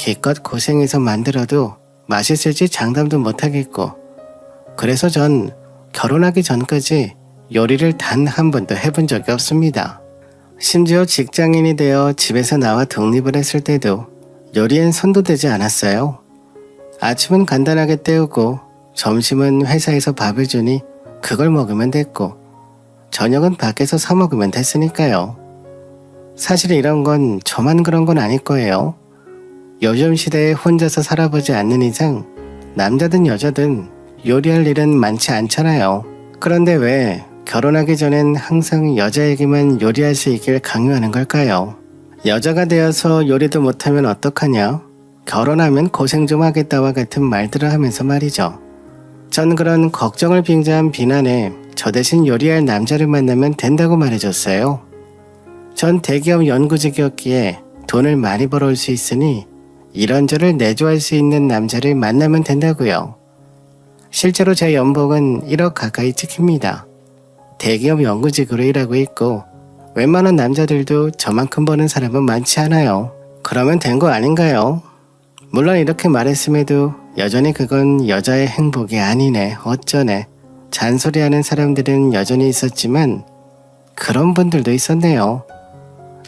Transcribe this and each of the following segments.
기껏 고생해서 만들어도 맛있을지 장담도 못하겠고, 그래서 전 결혼하기 전까지 요리를 단 한 번도 해본 적이 없습니다. 심지어 직장인이 되어 집에서 나와 독립을 했을 때도 요리엔 손도 대지 않았어요. 아침은 간단하게 때우고 점심은 회사에서 밥을 주니 그걸 먹으면 됐고, 저녁은 밖에서 사 먹으면 됐으니까요. 사실 이런 건 저만 그런 건 아닐 거예요. 요즘 시대에 혼자서 살아보지 않는 이상 남자든 여자든 요리할 일은 많지 않잖아요. 그런데 왜 결혼하기 전엔 항상 여자에게만 요리할 수 있길 강요하는 걸까요? 여자가 되어서 요리도 못하면 어떡하냐? 결혼하면 고생 좀 하겠다와 같은 말들을 하면서 말이죠. 전 그런 걱정을 빙자한 비난에 저 대신 요리할 남자를 만나면 된다고 말해줬어요. 전 대기업 연구직이었기에 돈을 많이 벌어올 수 있으니 이런저런 내조할 수 있는 남자를 만나면 된다고요. 실제로 제 연봉은 1억 가까이 찍힙니다. 대기업 연구직으로 일하고 있고 웬만한 남자들도 저만큼 버는 사람은 많지 않아요. 그러면 된 거 아닌가요? 물론 이렇게 말했음에도 여전히 그건 여자의 행복이 아니네, 어쩌네, 잔소리하는 사람들은 여전히 있었지만 그런 분들도 있었네요.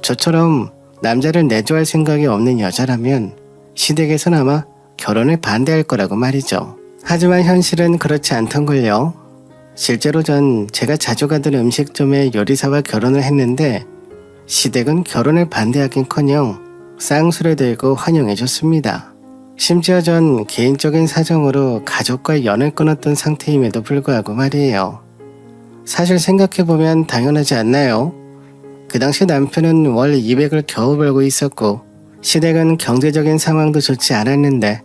저처럼 남자를 내조할 생각이 없는 여자라면 시댁에선 아마 결혼을 반대할 거라고 말이죠. 하지만 현실은 그렇지 않던걸요. 실제로 전 제가 자주 가던 음식점의 요리사와 결혼을 했는데 시댁은 결혼을 반대하긴커녕 쌍수를 들고 환영해줬습니다. 심지어 전 개인적인 사정으로 가족과 연을 끊었던 상태임에도 불구하고 말이에요. 사실 생각해보면 당연하지 않나요? 그 당시 남편은 월 200을 겨우 벌고 있었고 시댁은 경제적인 상황도 좋지 않았는데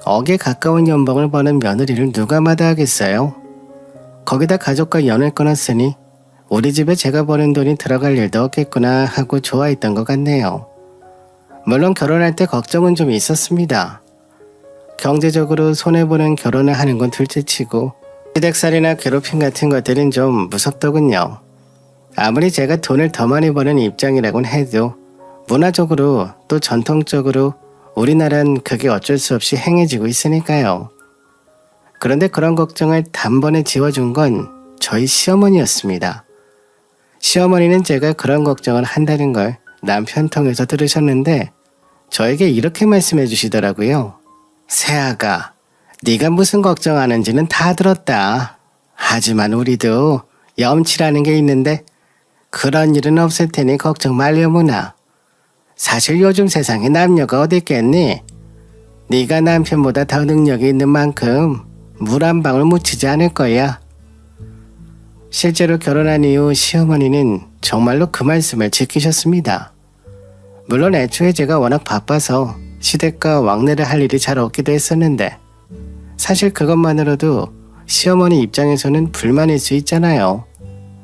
억에 가까운 연봉을 버는 며느리를 누가 마다하겠어요? 거기다 가족과 연을 끊었으니 우리 집에 제가 버는 돈이 들어갈 일도 없겠구나 하고 좋아했던 것 같네요. 물론 결혼할 때 걱정은 좀 있었습니다. 경제적으로 손해보는 결혼을 하는 건 둘째치고 시댁살이나 괴롭힘 같은 것들은 좀 무섭더군요. 아무리 제가 돈을 더 많이 버는 입장이라곤 해도 문화적으로 또 전통적으로 우리나라는 그게 어쩔 수 없이 행해지고 있으니까요. 그런데 그런 걱정을 단번에 지워준 건 저희 시어머니였습니다. 시어머니는 제가 그런 걱정을 한다는 걸 남편 통해서 들으셨는데 저에게 이렇게 말씀해 주시더라고요. 새아가, 네가 무슨 걱정하는지는 다 들었다. 하지만 우리도 염치라는 게 있는데 그런 일은 없을 테니 걱정 말려무나. 사실 요즘 세상에 남녀가 어디 있겠니? 네가 남편보다 더 능력이 있는 만큼 물 한 방울 묻히지 않을 거야. 실제로 결혼한 이후 시어머니는 정말로 그 말씀을 지키셨습니다. 물론 애초에 제가 워낙 바빠서 시댁과 왕래를 할 일이 잘 없기도 했었는데 사실 그것만으로도 시어머니 입장에서는 불만일 수 있잖아요.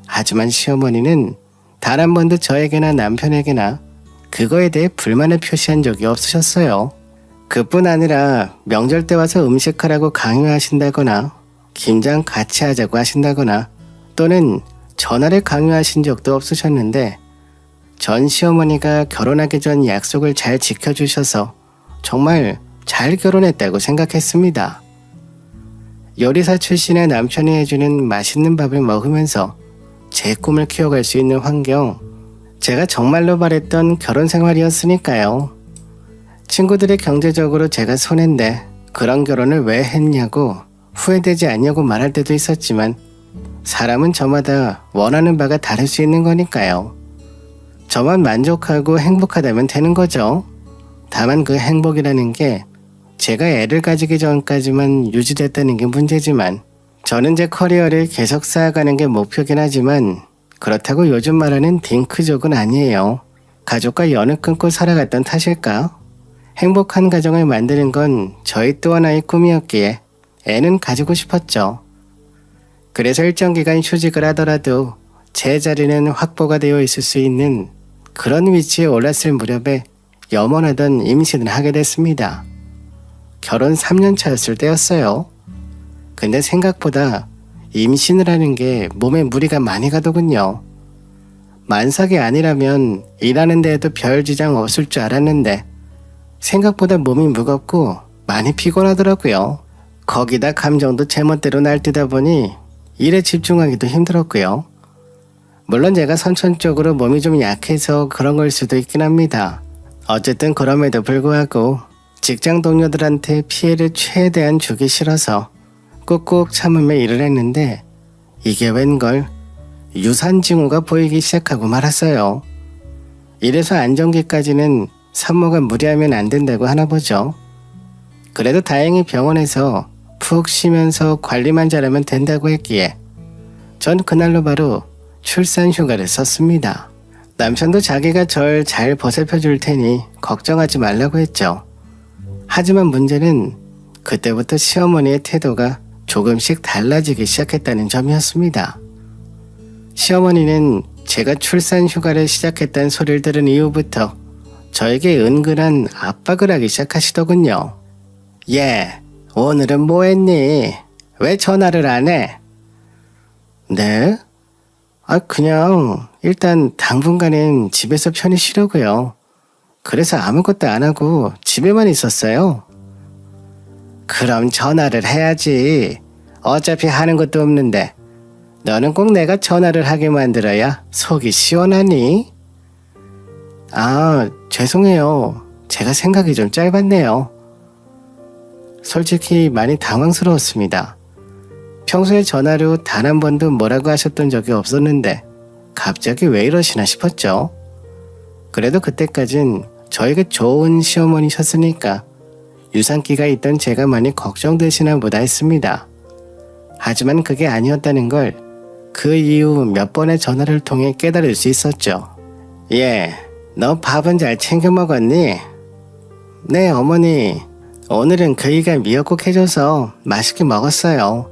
하지만 시어머니는 단 한 번도 저에게나 남편에게나 그거에 대해 불만을 표시한 적이 없으셨어요. 그뿐 아니라 명절 때 와서 음식하라고 강요하신다거나 김장 같이 하자고 하신다거나 또는 전화를 강요하신 적도 없으셨는데 전 시어머니가 결혼하기 전 약속을 잘 지켜주셔서 정말 잘 결혼했다고 생각했습니다. 요리사 출신의 남편이 해주는 맛있는 밥을 먹으면서 제 꿈을 키워갈 수 있는 환경, 제가 정말로 바랬던 결혼 생활이었으니까요. 친구들이 경제적으로 제가 손해인데 그런 결혼을 왜 했냐고 후회되지 않냐고 말할 때도 있었지만 사람은 저마다 원하는 바가 다를 수 있는 거니까요. 저만 만족하고 행복하다면 되는 거죠. 다만 그 행복이라는 게 제가 애를 가지기 전까지만 유지됐다는 게 문제지만 저는 제 커리어를 계속 쌓아가는 게 목표긴 하지만 그렇다고 요즘 말하는 딩크족은 아니에요. 가족과 연을 끊고 살아갔던 탓일까? 행복한 가정을 만드는 건 저희 또 하나의 꿈이었기에 애는 가지고 싶었죠. 그래서 일정 기간 휴직을 하더라도 제 자리는 확보가 되어 있을 수 있는 그런 위치에 올랐을 무렵에 염원하던 임신을 하게 됐습니다. 결혼 3년 차였을 때였어요. 근데 생각보다 임신을 하는 게 몸에 무리가 많이 가더군요. 만삭이 아니라면 일하는 데에도 별 지장 없을 줄 알았는데 생각보다 몸이 무겁고 많이 피곤하더라고요. 거기다 감정도 제멋대로 날뛰다 보니 일에 집중하기도 힘들었고요. 물론 제가 선천적으로 몸이 좀 약해서 그런 걸 수도 있긴 합니다. 어쨌든 그럼에도 불구하고 직장 동료들한테 피해를 최대한 주기 싫어서 꾹꾹 참으며 일을 했는데 이게 웬걸 유산징후가 보이기 시작하고 말았어요. 이래서 안정기까지는 산모가 무리하면 안 된다고 하나 보죠. 그래도 다행히 병원에서 푹 쉬면서 관리만 잘하면 된다고 했기에 전 그날로 바로 출산 휴가를 썼습니다. 남편도 자기가 절 잘 보살펴 줄 테니 걱정하지 말라고 했죠. 하지만 문제는 그때부터 시어머니의 태도가 조금씩 달라지기 시작했다는 점이었습니다. 시어머니는 제가 출산 휴가를 시작했다는 소리를 들은 이후부터 저에게 은근한 압박을 하기 시작하시더군요. 예, 오늘은 뭐 했니? 왜 전화를 안 해? 네? 그냥 일단 당분간은 집에서 편히 쉬려고요. 그래서 아무것도 안 하고 집에만 있었어요. 그럼 전화를 해야지. 어차피 하는 것도 없는데 너는 꼭 내가 전화를 하게 만들어야 속이 시원하니? 죄송해요. 제가 생각이 좀 짧았네요. 솔직히 많이 당황스러웠습니다. 평소에 전화로 단 한 번도 뭐라고 하셨던 적이 없었는데 갑자기 왜 이러시나 싶었죠. 그래도 그때까진 저에게 좋은 시어머니셨으니까 유산기가 있던 제가 많이 걱정되시나 보다 했습니다. 하지만 그게 아니었다는 걸 그 이후 몇 번의 전화를 통해 깨달을 수 있었죠. 예, 너 밥은 잘 챙겨 먹었니? 네, 어머니. 오늘은 그이가 미역국 해줘서 맛있게 먹었어요.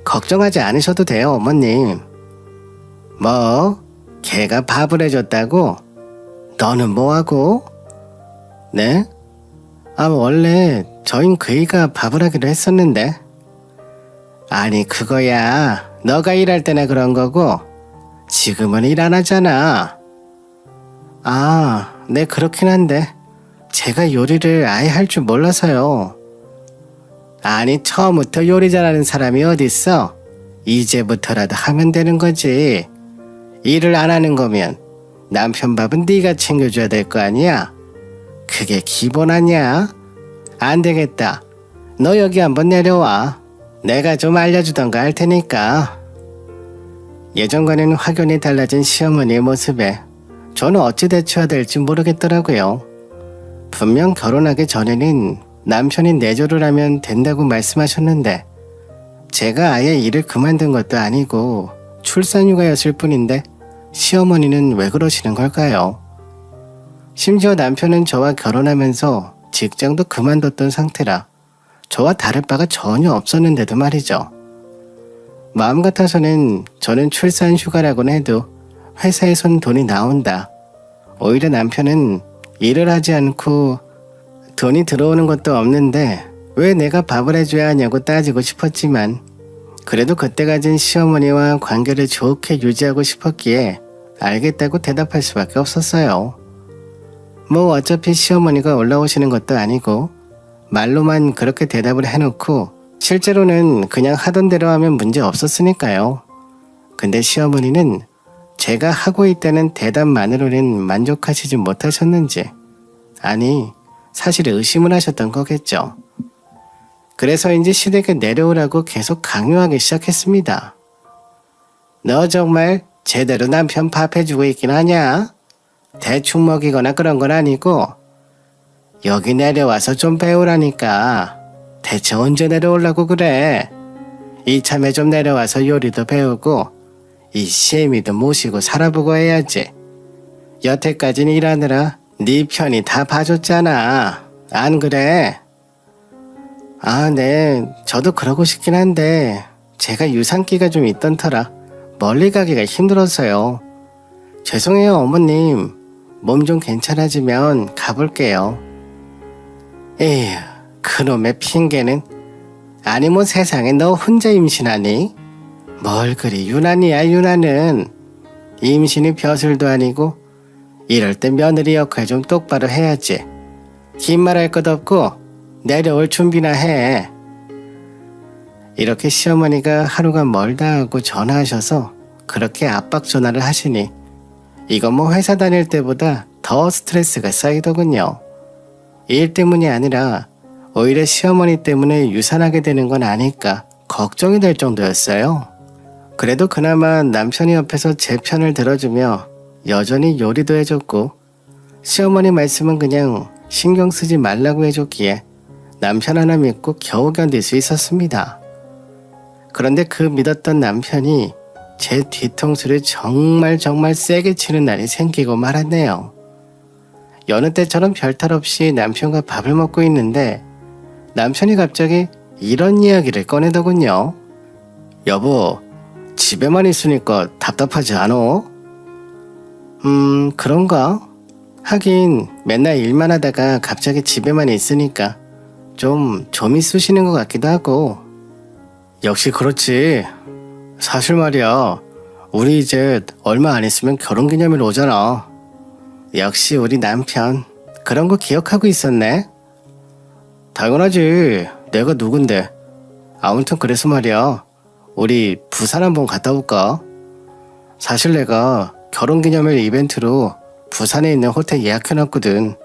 걱정하지 않으셔도 돼요, 어머님. 뭐? 걔가 밥을 해줬다고? 너는 뭐하고? 네? 원래 저흰 그이가 밥을 하기로 했었는데. 아니, 그거야. 너가 일할 때나 그런 거고 지금은 일 안 하잖아. 네, 그렇긴 한데 제가 요리를 아예 할 줄 몰라서요. 아니, 처음부터 요리 잘하는 사람이 어딨어? 이제부터라도 하면 되는 거지. 일을 안 하는 거면 남편 밥은 네가 챙겨줘야 될 거 아니야? 그게 기본 아니야? 안 되겠다. 너 여기 한번 내려와. 내가 좀 알려주던가 할 테니까. 예전과는 확연히 달라진 시어머니의 모습에 저는 어찌 대처해야 될지 모르겠더라고요. 분명 결혼하기 전에는 남편이 내조를 하면 된다고 말씀하셨는데 제가 아예 일을 그만둔 것도 아니고 출산휴가였을 뿐인데 시어머니는 왜 그러시는 걸까요? 심지어 남편은 저와 결혼하면서 직장도 그만뒀던 상태라 저와 다를 바가 전혀 없었는데도 말이죠. 마음 같아서는 저는 출산 휴가라고는 해도 회사에선 돈이 나온다. 오히려 남편은 일을 하지 않고 돈이 들어오는 것도 없는데 왜 내가 밥을 해줘야 하냐고 따지고 싶었지만 그래도 그때 가진 시어머니와 관계를 좋게 유지하고 싶었기에 알겠다고 대답할 수밖에 없었어요. 뭐 어차피 시어머니가 올라오시는 것도 아니고 말로만 그렇게 대답을 해놓고 실제로는 그냥 하던 대로 하면 문제 없었으니까요. 근데 시어머니는 제가 하고 있다는 대답만으로는 만족하시지 못하셨는지 아니 사실 의심을 하셨던 거겠죠. 그래서인지 시댁에 내려오라고 계속 강요하기 시작했습니다. 너 정말 제대로 남편 밥 해주고 있긴 하냐? 대충 먹이거나 그런 건 아니고 여기 내려와서 좀 배우라니까. 대체 언제 내려오려고 그래? 이참에 좀 내려와서 요리도 배우고 이 시애미도 모시고 살아보고 해야지. 여태까지는 일하느라 네 편이 다 봐줬잖아. 안 그래? 네. 저도 그러고 싶긴 한데 제가 유산기가 좀 있던 터라 멀리 가기가 힘들어서요. 죄송해요, 어머님. 몸 좀 괜찮아지면 가볼게요. 에휴, 그놈의 핑계는. 아니 뭐 세상에 너 혼자 임신하니? 뭘 그리 유난이야 유난은. 임신이 벼슬도 아니고 이럴 때 며느리 역할 좀 똑바로 해야지. 긴 말 할 것 없고 내려올 준비나 해. 이렇게 시어머니가 하루가 멀다 하고 전화하셔서 그렇게 압박 전화를 하시니 이건 뭐 회사 다닐 때보다 더 스트레스가 쌓이더군요. 일 때문이 아니라 오히려 시어머니 때문에 유산하게 되는 건 아닐까 걱정이 될 정도였어요. 그래도 그나마 남편이 옆에서 제 편을 들어주며 여전히 요리도 해줬고 시어머니 말씀은 그냥 신경 쓰지 말라고 해줬기에 남편 하나 믿고 겨우 견딜 수 있었습니다. 그런데 그 믿었던 남편이 제 뒤통수를 정말 세게 치는 날이 생기고 말았네요. 여느 때처럼 별탈 없이 남편과 밥을 먹고 있는데 남편이 갑자기 이런 이야기를 꺼내더군요. 여보, 집에만 있으니까 답답하지 않어? 그런가? 하긴 맨날 일만 하다가 갑자기 집에만 있으니까 좀 있으시는 것 같기도 하고. 역시 그렇지. 사실 말이야, 우리 이제 얼마 안 있으면 결혼기념일 오잖아. 역시 우리 남편 그런 거 기억하고 있었네. 당연하지. 내가 누군데. 아무튼 그래서 말이야, 우리 부산 한번 갔다 올까? 사실 내가 결혼기념일 이벤트로 부산에 있는 호텔 예약해놨거든.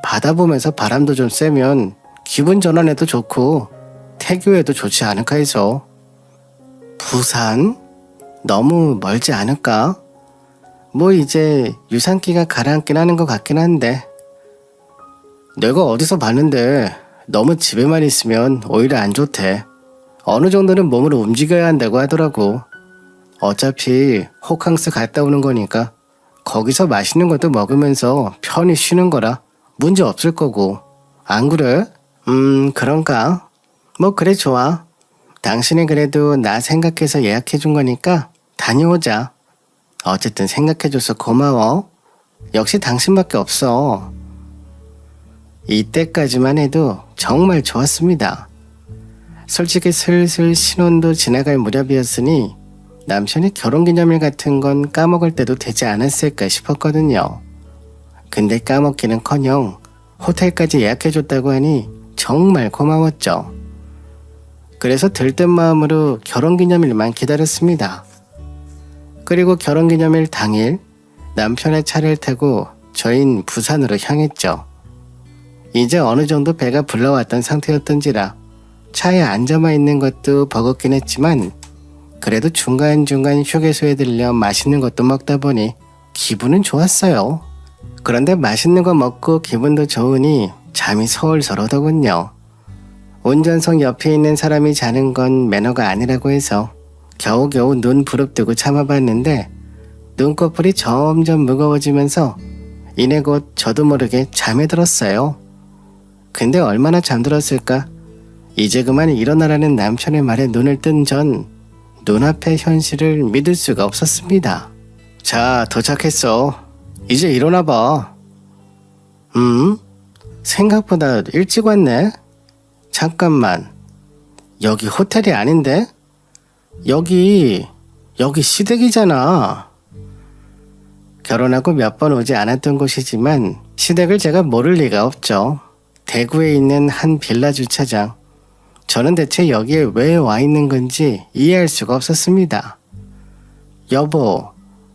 바다 보면서 바람도 좀 쐬면 기분 전환에도 좋고 태교에도 좋지 않을까 해서. 부산? 너무 멀지 않을까? 뭐 이제 유산기가 가라앉긴 하는 것 같긴 한데. 내가 어디서 봤는데 너무 집에만 있으면 오히려 안 좋대. 어느 정도는 몸을 움직여야 한다고 하더라고. 어차피 호캉스 갔다 오는 거니까 거기서 맛있는 것도 먹으면서 편히 쉬는 거라 문제 없을 거고. 안 그래? 그런가? 뭐 그래 좋아. 당신이 그래도 나 생각해서 예약해준 거니까 다녀오자. 어쨌든 생각해줘서 고마워. 역시 당신밖에 없어. 이때까지만 해도 정말 좋았습니다. 솔직히 슬슬 신혼도 지나갈 무렵이었으니 남편이 결혼기념일 같은 건 까먹을 때도 되지 않았을까 싶었거든요. 근데 까먹기는커녕 호텔까지 예약해줬다고 하니 정말 고마웠죠. 그래서 들뜬 마음으로 결혼기념일만 기다렸습니다. 그리고 결혼기념일 당일 남편의 차를 타고 저흰 부산으로 향했죠. 이제 어느 정도 배가 불러왔던 상태였던지라 차에 앉아만 있는 것도 버겁긴 했지만 그래도 중간중간 휴게소에 들려 맛있는 것도 먹다 보니 기분은 좋았어요. 그런데 맛있는 거 먹고 기분도 좋으니 잠이 솔솔 오더군요. 운전석 옆에 있는 사람이 자는 건 매너가 아니라고 해서 겨우겨우 눈 부릅뜨고 참아봤는데 눈꺼풀이 점점 무거워지면서 이내 곧 저도 모르게 잠에 들었어요. 근데 얼마나 잠들었을까? 이제 그만 일어나라는 남편의 말에 눈을 뜬 전 눈앞의 현실을 믿을 수가 없었습니다. 자, 도착했어. 이제 일어나봐. 생각보다 일찍 왔네? 잠깐만. 여기 호텔이 아닌데? 여기 시댁이잖아. 결혼하고 몇 번 오지 않았던 곳이지만 시댁을 제가 모를 리가 없죠. 대구에 있는 한 빌라 주차장. 저는 대체 여기에 왜 와 있는 건지 이해할 수가 없었습니다. 여보,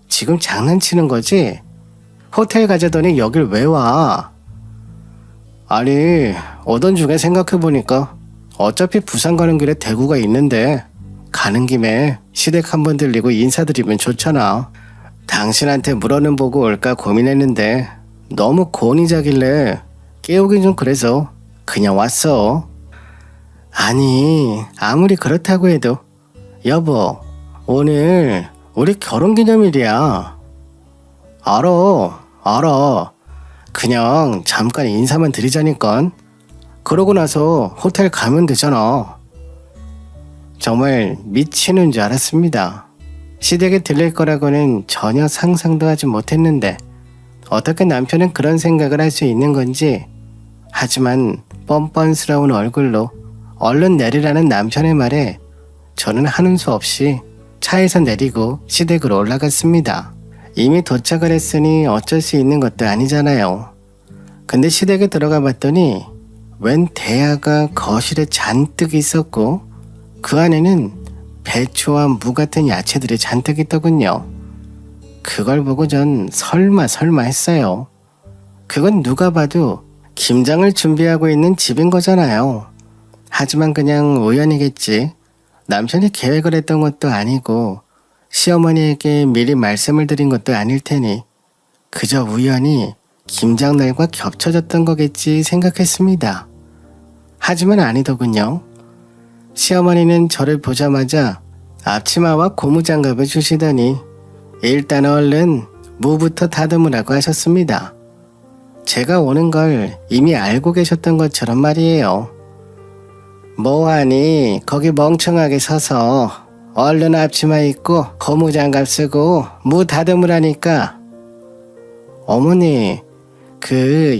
지금 장난치는 거지? 호텔 가자더니 여길 왜 와? 아니, 오던 중에 생각해보니까 어차피 부산 가는 길에 대구가 있는데 가는 김에 시댁 한번 들리고 인사드리면 좋잖아. 당신한테 물어는 보고 올까 고민했는데 너무 곤히 자길래 깨우긴 좀 그래서 그냥 왔어. 아니, 아무리 그렇다고 해도 여보, 오늘 우리 결혼기념일이야. 알아. 그냥 잠깐 인사만 드리자니까. 그러고 나서 호텔 가면 되잖아. 정말 미치는 줄 알았습니다. 시댁에 들릴 거라고는 전혀 상상도 하지 못했는데 어떻게 남편은 그런 생각을 할 수 있는 건지. 하지만 뻔뻔스러운 얼굴로 얼른 내리라는 남편의 말에 저는 하는 수 없이 차에서 내리고 시댁으로 올라갔습니다. 이미 도착을 했으니 어쩔 수 있는 것도 아니잖아요. 근데 시댁에 들어가 봤더니 웬 대야가 거실에 잔뜩 있었고 그 안에는 배추와 무 같은 야채들이 잔뜩 있더군요. 그걸 보고 전 설마 했어요. 그건 누가 봐도 김장을 준비하고 있는 집인 거잖아요. 하지만 그냥 우연이겠지. 남편이 계획을 했던 것도 아니고 시어머니에게 미리 말씀을 드린 것도 아닐 테니 그저 우연히 김장날과 겹쳐졌던 거겠지 생각했습니다. 하지만 아니더군요. 시어머니는 저를 보자마자 앞치마와 고무장갑을 주시더니 일단 얼른 무부터 다듬으라고 하셨습니다. 제가 오는 걸 이미 알고 계셨던 것처럼 말이에요. 뭐하니 거기 멍청하게 서서 얼른 앞치마 입고 고무장갑 쓰고 무 다듬으라니까. 어머니,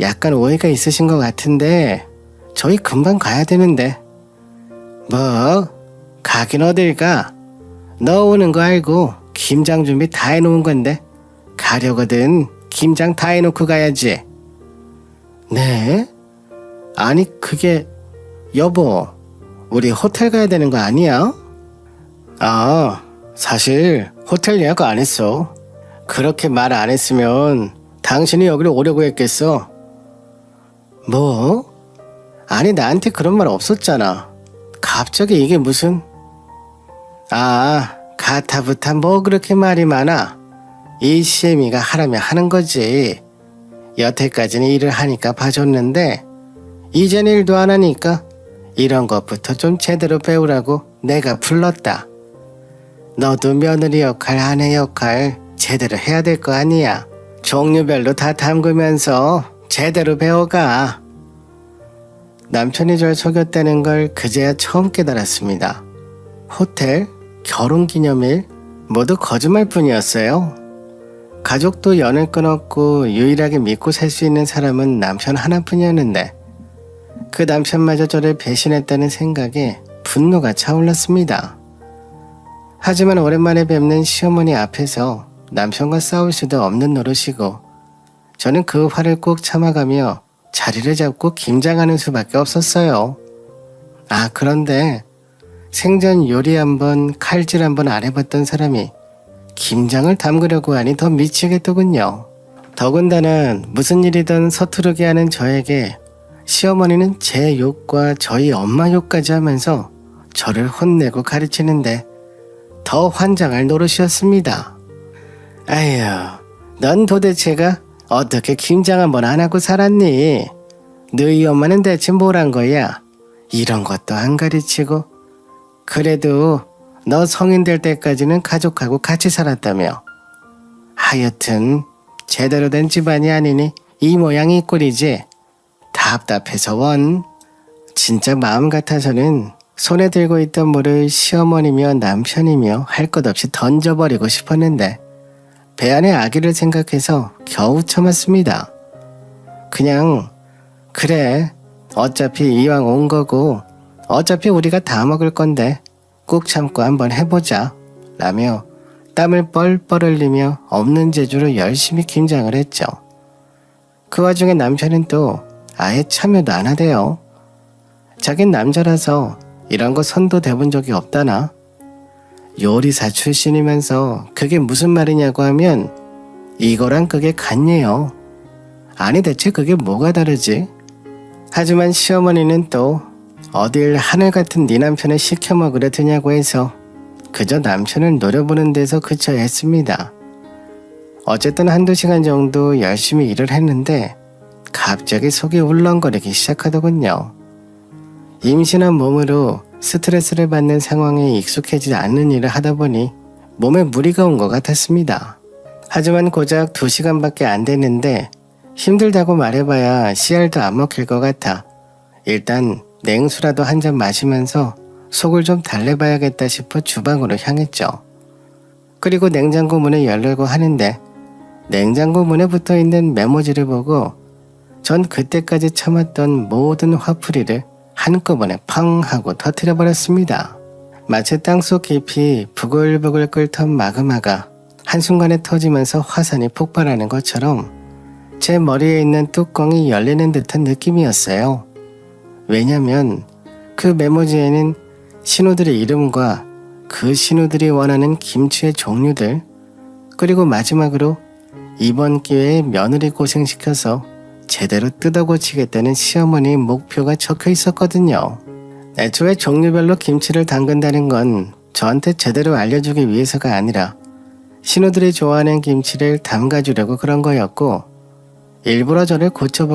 약간 오해가 있으신 것 같은데 저희 금방 가야 되는데. 뭐? 가긴 어딜 가? 너 오는 거 알고 김장 준비 다 해놓은 건데 가려거든 김장 다 해놓고 가야지. 네? 아니 여보, 우리 호텔 가야 되는 거 아니야? 사실 호텔 예약 안 했어. 그렇게 말 안 했으면 당신이 여기로 오려고 했겠어. 뭐? 아니 나한테 그런 말 없었잖아. 갑자기 이게 무슨... 가타부타 뭐 그렇게 말이 많아. 이 시애미가 하라면 하는 거지. 여태까지는 일을 하니까 봐줬는데 이젠 일도 안 하니까 이런 것부터 좀 제대로 배우라고 내가 불렀다. 너도 며느리 역할, 아내 역할 제대로 해야 될 거 아니야. 종류별로 다 담그면서 제대로 배워가. 남편이 절 속였다는 걸 그제야 처음 깨달았습니다. 호텔, 결혼기념일 모두 거짓말뿐이었어요. 가족도 연을 끊었고 유일하게 믿고 살 수 있는 사람은 남편 하나뿐이었는데 그 남편마저 저를 배신했다는 생각에 분노가 차올랐습니다. 하지만 오랜만에 뵙는 시어머니 앞에서 남편과 싸울 수도 없는 노릇이고 저는 그 화를 꾹 참아가며 자리를 잡고 김장하는 수밖에 없었어요. 그런데 생전 요리 한번 칼질 한번 안 해봤던 사람이 김장을 담그려고 하니 더 미치겠더군요. 더군다나 무슨 일이든 서투르게 하는 저에게 시어머니는 제 욕과 저희 엄마 욕까지 하면서 저를 혼내고 가르치는데 더 환장할 노릇이었습니다. 아휴, 넌 도대체가 어떻게 김장 한번 안 하고 살았니? 너희 엄마는 대체 뭘 한 거야? 이런 것도 안 가르치고. 그래도 너 성인 될 때까지는 가족하고 같이 살았다며. 하여튼 제대로 된 집안이 아니니 이 모양이 꼴이지. 답답해서 원. 진짜 마음 같아서는 손에 들고 있던 물을 시어머니며 남편이며 할 것 없이 던져버리고 싶었는데 배 안에 아기를 생각해서 겨우 참았습니다. 그냥 그래, 어차피 이왕 온 거고 어차피 우리가 다 먹을 건데 꾹 참고 한번 해보자 라며 땀을 뻘뻘 흘리며 없는 재주로 열심히 김장을 했죠. 그 와중에 남편은 또 아예 참여도 안 하대요. 자긴 남자라서 이런 거 손도 대본 적이 없다나. 요리사 출신이면서 그게 무슨 말이냐고 하면 이거랑 그게 같네요. 아니 대체 그게 뭐가 다르지? 하지만 시어머니는 또 어딜 하늘 같은 네 남편을 시켜 먹으려 드냐고 해서 그저 남편을 노려보는 데서 그쳐야 했습니다. 어쨌든 한두 시간 정도 열심히 일을 했는데 갑자기 속이 울렁거리기 시작하더군요. 임신한 몸으로 스트레스를 받는 상황에 익숙해지지 않는 일을 하다 보니 몸에 무리가 온 것 같았습니다. 하지만 고작 2시간밖에 안 됐는데 힘들다고 말해봐야 씨알도 안 먹힐 것 같아 일단 냉수라도 한 잔 마시면서 속을 좀 달래봐야겠다 싶어 주방으로 향했죠. 그리고 냉장고 문을 열려고 하는데 냉장고 문에 붙어있는 메모지를 보고 전 그때까지 참았던 모든 화풀이를 한꺼번에 팡 하고 터뜨려버렸습니다. 마치 땅속 깊이 부글부글 끓던 마그마가 한순간에 터지면서 화산이 폭발하는 것처럼 제 머리에 있는 뚜껑이 열리는 듯한 느낌이었어요. 왜냐면 그 메모지에는 신우들의 이름과 그 신우들이 원하는 김치의 종류들, 그리고 마지막으로 이번 기회에 며느리 고생시켜서 제대로 뜯어고치겠다는 시어머니의 목표가 적혀 있었거든요. 애초에 종류별로 김치를 담근다는 건 저한테 제대로 알려주기 위해서가 아니라 신우들이 좋아하는 김치를 담가주려고 그런 거였고, 일부러 저를 고쳐보기